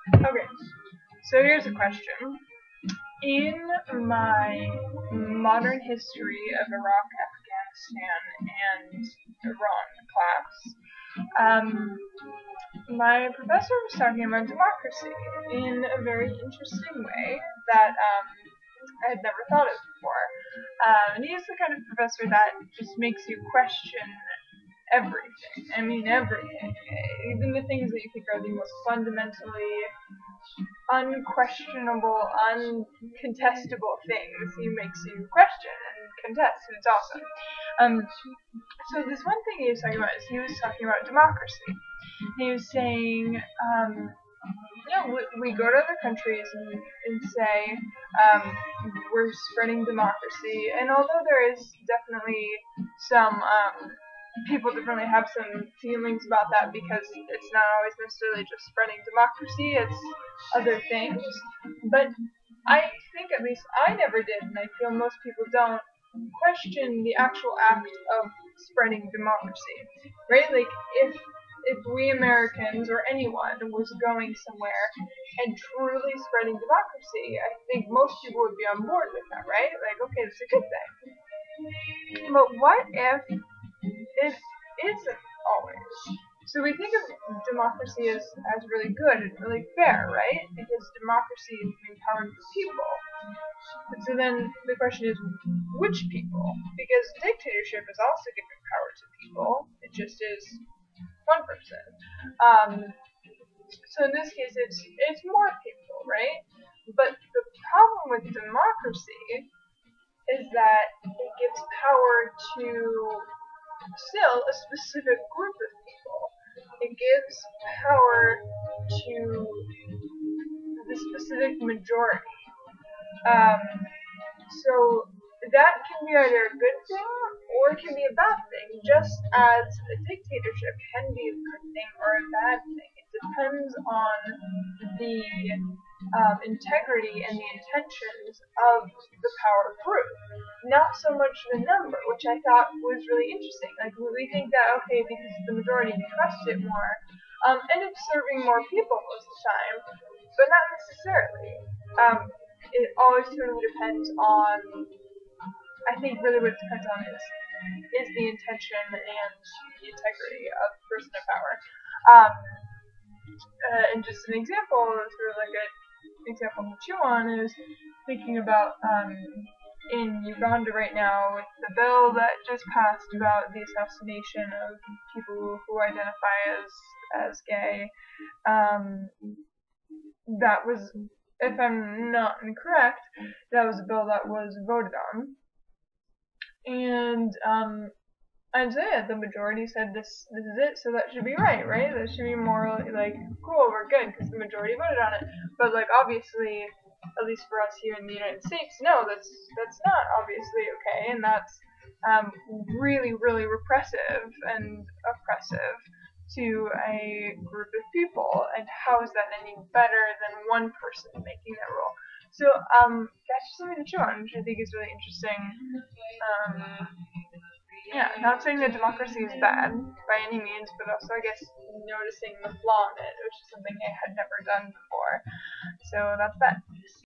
Okay, so here's a question. In my modern history of Iraq, Afghanistan, and Iran class, my professor was talking about democracy in a very interesting way that I had never thought of before. And he's the kind of professor that just makes you question everything. I mean, everything. Even the things that you think are the most fundamentally unquestionable, uncontestable things he makes you question and contest, and it's awesome. So this one thing he was talking about is he was talking about democracy. He was saying, we go to other countries and say we're spreading democracy, and although there is definitely some people definitely have some feelings about that because it's not always necessarily just spreading democracy, it's other things. But I think at least I never did, and I feel most people don't question the actual act of spreading democracy, right? Like if we Americans or anyone was going somewhere and truly spreading democracy, I think most people would be on board with that, right? Like, okay, that's a good thing. But what if it isn't always? So we think of democracy as really good and really fair, right? Because democracy is empowering the people. But so then the question is, which people? Because dictatorship is also giving power to people. It just is one person. So in this case, it's more people, right? But the problem with democracy is that it gives power to still a specific group of people. It gives power to the specific majority. So that can be either a good thing or it can be a bad thing, just as a dictatorship can be a good thing or a bad thing. It depends on the integrity and the intentions of the power group, not so much the number, which I thought was really interesting. Like we think that okay, because the majority trust it more, and it's serving more people most of the time, but not necessarily. It always totally depends on. I think really what it depends on is the intention and the integrity of the person in power. And just an example, sort of like an example to chew on, is thinking about in Uganda right now with the bill that just passed about the assassination of people who identify as gay. That was, if I'm not incorrect, that was a bill that was voted on. And I'd say that the majority said this is it, so that should be right? That should be more like, cool, we're good, because the majority voted on it. But like, obviously, at least for us here in the United States, no, that's not obviously okay, and that's really, really repressive and oppressive to a group of people. And how is that any better than one person making that rule? So that's just something to chew on, which I think is really interesting. Yeah, not saying that democracy is bad by any means, but also I guess noticing the flaw in it, which is something I had never done before. So that's that.